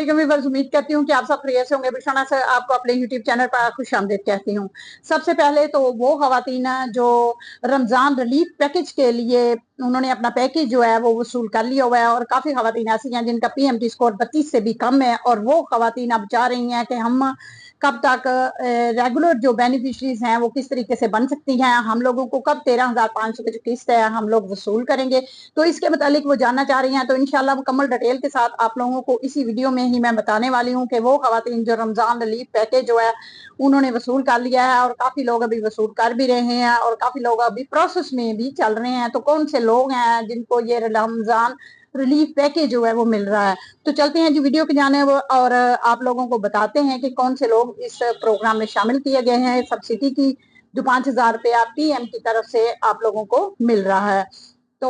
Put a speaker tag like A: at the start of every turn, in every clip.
A: अस्सलाम व्यूअर्स, उम्मीद करती हूँ कि आप सब खैरियत से होंगे। बिशाना से आपको अपने यूट्यूब चैनल पर खुशामदीद कहती हूँ। सबसे पहले तो वो खवातीन जो रमजान रिलीफ पैकेज के लिए उन्होंने अपना पैकेज जो है वो वसूल कर लिया हुआ है, और काफी खवातीन ऐसी हैं जिनका पीएमटी स्कोर 32 से भी कम है, और वो खवातीन अब चाह रही हैं कि हम कब तक रेगुलर जो बेनिफिशरीज हैं वो किस तरीके से बन सकती हैं, हम लोगों को कब 13,500 की जो किस्त है हम लोग वसूल करेंगे। तो इसके मुतालिक वो जानना चाह रही हैं। तो इंशाल्लाह मुकम्मल डिटेल के साथ आप लोगों को इसी वीडियो में ही मैं बताने वाली हूँ कि वो खवातीन जो रमजान रिलीफ पैकेज जो है उन्होंने वसूल कर लिया है, और काफी लोग अभी वसूल कर भी रहे हैं, और काफी लोग अभी प्रोसेस में भी चल रहे हैं। तो कौन से लोग हैं जिनको ये रमजान रिलीफ पैकेज जो है वो मिल रहा है। तो चलते हैं जी वीडियो की जानिब, और आप लोगों को बताते हैं कि कौन से लोग इस प्रोग्राम में शामिल किए गए हैं। सब्सिडी की जो 5,000 रुपया पीएम की तरफ से आप लोगों को मिल रहा है, तो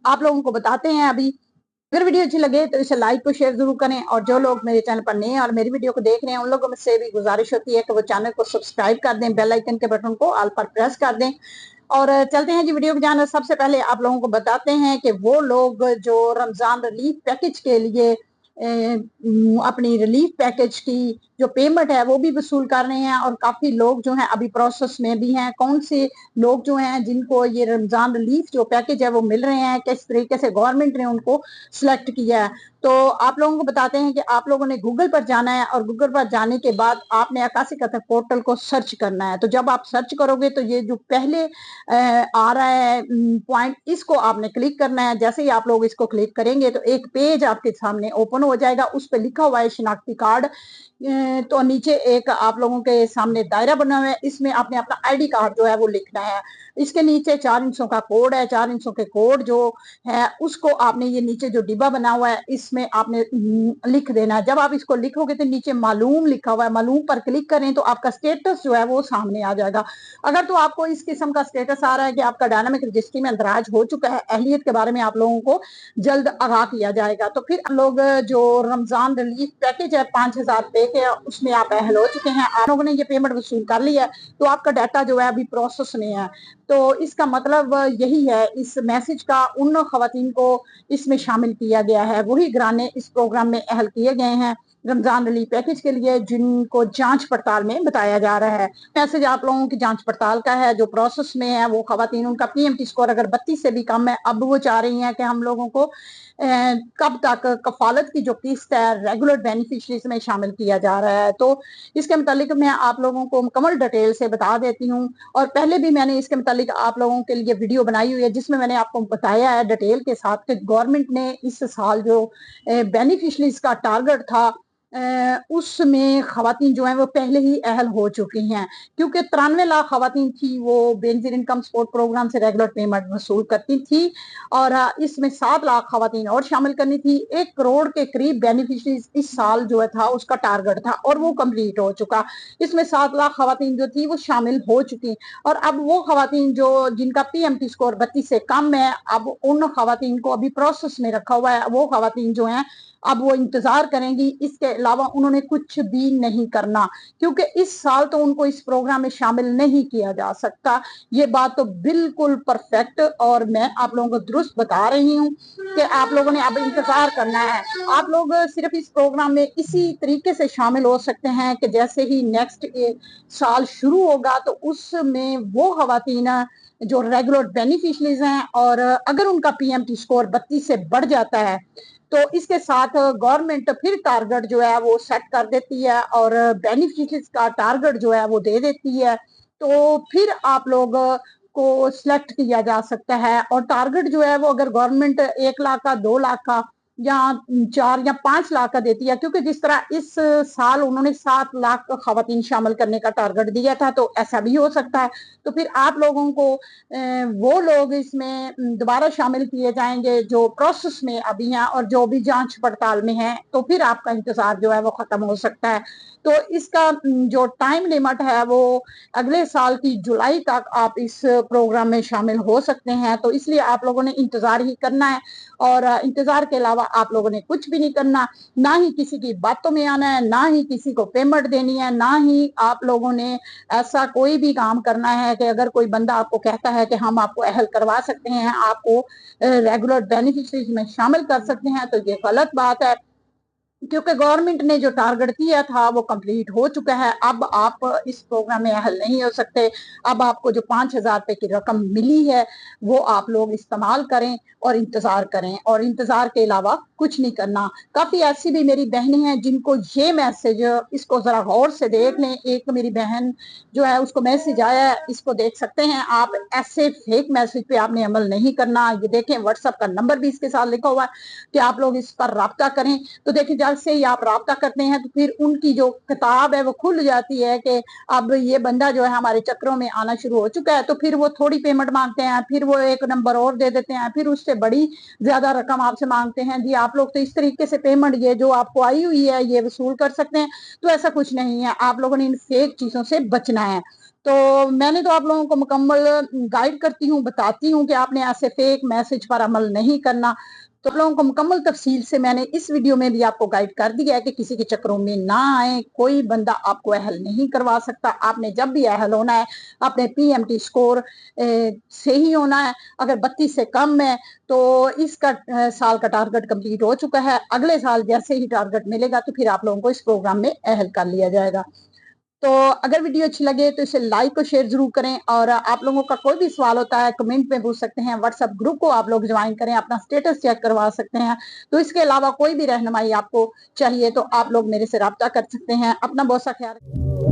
A: आप लोगों को बताते हैं। अभी अगर वीडियो अच्छी लगे तो इसे लाइक को शेयर जरूर करें, और जो लोग मेरे चैनल पर नए हैं और मेरी वीडियो को देख रहे हैं उन लोगों से भी गुजारिश होती है कि वो चैनल को सब्सक्राइब कर दें, बेल आइकन के बटन को ऑल पर प्रेस कर दें। और चलते हैं जी वीडियो की जानिब। सबसे पहले आप लोगों को बताते हैं कि वो लोग जो रमजान रिलीफ पैकेज के लिए अपनी रिलीफ पैकेज की जो पेमेंट है वो भी वसूल कर रहे हैं, और काफी लोग जो हैं अभी प्रोसेस में भी हैं। कौन से लोग जो हैं जिनको ये रमजान रिलीफ जो पैकेज है वो मिल रहे हैं, किस तरीके से गवर्नमेंट ने उनको सिलेक्ट किया है, तो आप लोगों को बताते हैं कि आप लोगों ने गूगल पर जाना है, और गूगल पर जाने के बाद आपने अक्सी कतर पोर्टल को सर्च करना है। तो जब आप सर्च करोगे तो ये जो पहले आ रहा है पॉइंट, इसको आपने क्लिक करना है। जैसे ही आप लोग इसको क्लिक करेंगे तो एक पेज आपके सामने ओपन हो जाएगा, उस पर लिखा हुआ है शिनाख्ती कार्ड। तो नीचे एक आप लोगों के सामने दायरा बना हुआ है, इसमें आपने अपना आईडी कार्ड जो है वो लिखना है। इसके नीचे 4 इंचों का कोड है, 4 इंचों के कोड जो है उसको आपने ये नीचे जो डिब्बा बना हुआ है इसमें आपने लिख देना है। जब आप इसको लिखोगे तो नीचे मालूम लिखा हुआ है, मालूम पर क्लिक करें तो आपका स्टेटस जो है वो सामने आ जाएगा। अगर तो आपको इस किस्म का स्टेटस आ रहा है कि आपका डायनामिक रजिस्ट्री में अंदराज हो चुका है, अहलियत के बारे में आप लोगों को जल्द आगाह किया जाएगा। तो फिर लोग जो रमजान रिलीफ पैकेज है 5,000 रुपए के, उसमें आप अहल हो चुके हैं, आप लोगों ने ये पेमेंट वसूल कर ली है, तो आपका डाटा जो है अभी प्रोसेस में है। तो इसका मतलब यही है, इस मैसेज का उन खवातीन को इसमें शामिल किया गया है, वही घराने इस प्रोग्राम में अहल किए गए हैं रमजान रिलीफ पैकेज के लिए, जिनको जांच पड़ताल में बताया जा रहा है। मैसेज आप लोगों की जांच पड़ताल का है, जो प्रोसेस में है वो खवातीन, उनका पीएमटी स्कोर अगर 32 से भी कम है, अब वो चाह रही हैं कि हम लोगों को कब तक कफालत की जो किस्त है रेगुलर बेनिफिशरीज में शामिल किया जा रहा है। तो इसके मुतालिक मैं आप लोगों को मुकम्मल डिटेल से बता देती हूँ, और पहले भी मैंने इसके मुतालिक आप लोगों के लिए वीडियो बनाई हुई है जिसमें मैंने आपको बताया है डिटेल के साथ कि गवर्नमेंट ने इस साल जो बेनिफिशरीज का टारगेट था उसमें खवातीन जो है वो पहले ही अहल हो चुकी हैं, क्योंकि 93 लाख खवातीन थी वो बेनजीर इनकम सपोर्ट प्रोग्राम से रेगुलर पेमेंट वसूल करती थी, और इसमें 7 लाख खवातीन और शामिल करनी थी। 1 करोड़ के करीब बेनिफिशरीज इस साल जो था उसका टारगेट था, और वो कंप्लीट हो चुका। इसमें 7 लाख खवातीन जो थी वो शामिल हो चुकी, और अब वो खवातीन जो जिनका पीएमटी स्कोर 32 से कम है, अब उन खवातीन को अभी प्रोसेस में रखा हुआ है। वो खवातीन जो हैं अब वो इंतजार करेंगी, इसके अलावा उन्होंने कुछ भी नहीं करना, क्योंकि इस साल तो उनको इस प्रोग्राम में शामिल नहीं किया जा सकता। ये बात तो बिल्कुल परफेक्ट, और मैं आप लोगों को दुरुस्त बता रही हूँ कि आप लोगों ने अब इंतजार करना है। आप लोग सिर्फ इस प्रोग्राम में इसी तरीके से शामिल हो सकते हैं कि जैसे ही नेक्स्ट साल शुरू होगा तो उसमें वो खवातीन जो रेगुलर बेनिफिशरीज हैं, और अगर उनका पीएमटी स्कोर 32 से बढ़ जाता है तो इसके साथ गवर्नमेंट फिर टारगेट जो है वो सेट कर देती है, और बेनिफिशरीज का टारगेट जो है वो दे देती है। तो फिर आप लोग को सिलेक्ट किया जा सकता है, और टारगेट जो है वो अगर गवर्नमेंट 1 लाख का, 2 लाख का, या 4 या 5 लाख का देती है, क्योंकि जिस तरह इस साल उन्होंने 7 लाख खवातीन शामिल करने का टारगेट दिया था, तो ऐसा भी हो सकता है। तो फिर आप लोगों को वो लोग इसमें दोबारा शामिल किए जाएंगे जो प्रोसेस में अभी हैं और जो भी जांच पड़ताल में हैं, तो फिर आपका इंतजार जो है वो खत्म हो सकता है। तो इसका जो टाइम लिमिट है वो अगले साल की जुलाई तक आप इस प्रोग्राम में शामिल हो सकते हैं। तो इसलिए आप लोगों ने इंतजार ही करना है, और इंतजार के अलावा आप लोगों ने कुछ भी नहीं करना, ना ही किसी की बातों में आना है, ना ही किसी को पेमेंट देनी है, ना ही आप लोगों ने ऐसा कोई भी काम करना है कि अगर कोई बंदा आपको कहता है कि हम आपको अहल करवा सकते हैं, आपको रेगुलर बेनिफिशरीज में शामिल कर सकते हैं, तो ये गलत बात है। क्योंकि गवर्नमेंट ने जो टारगेट किया था वो कंप्लीट हो चुका है। अब आप इस प्रोग्राम में अहल नहीं हो सकते। अब आपको जो 5,000 रुपए की रकम मिली है वो आप लोग इस्तेमाल करें और इंतजार करें, और इंतजार के अलावा कुछ नहीं करना। काफी ऐसी भी मेरी बहनें हैं जिनको ये मैसेज, इसको जरा गौर से देख लें। एक मेरी बहन जो है उसको मैसेज आया है, इसको देख सकते हैं आप। ऐसे फेक मैसेज पे आपने अमल नहीं करना। ये देखें, व्हाट्सएप का नंबर भी इसके साथ लिखा हुआ है कि आप लोग इस पर राब्ता करें। तो देखिए, जब से ही आप राब्ता करते हैं तो फिर उनकी जो किताब है वो खुल जाती है कि अब ये बंदा जो है हमारे चक्रों में आना शुरू हो चुका है। तो फिर वो थोड़ी पेमेंट मांगते हैं, फिर वो एक नंबर और दे देते हैं, फिर उससे बड़ी ज्यादा रकम आपसे मांगते हैं। जी आप लोग तो इस तरीके से पेमेंट ये जो आपको आई हुई है ये वसूल कर सकते हैं। तो ऐसा कुछ नहीं है, आप लोगों ने इन फेक चीजों से बचना है। तो मैंने तो आप लोगों को मुकम्मल गाइड करती हूँ, बताती हूँ कि आपने ऐसे फेक मैसेज पर अमल नहीं करना। तो आप लोगों को मुकम्मल तफसील से मैंने इस वीडियो में भी आपको गाइड कर दिया है कि किसी के चक्करों में ना आए। कोई बंदा आपको अहल नहीं करवा सकता। आपने जब भी अहल होना है अपने PMT स्कोर से ही होना है। अगर 32 से कम है तो इसका साल का टारगेट कंप्लीट हो चुका है। अगले साल जैसे ही टारगेट मिलेगा तो फिर आप लोगों को इस प्रोग्राम में अहल कर लिया जाएगा। तो अगर वीडियो अच्छी लगे तो इसे लाइक और शेयर जरूर करें, और आप लोगों का कोई भी सवाल होता है कमेंट में पूछ सकते हैं। व्हाट्सएप ग्रुप को आप लोग ज्वाइन करें, अपना स्टेटस चेक करवा सकते हैं। तो इसके अलावा कोई भी रहनुमाई आपको चाहिए तो आप लोग मेरे से राब्ता कर सकते हैं। अपना बहुत सा ख्याल रखें।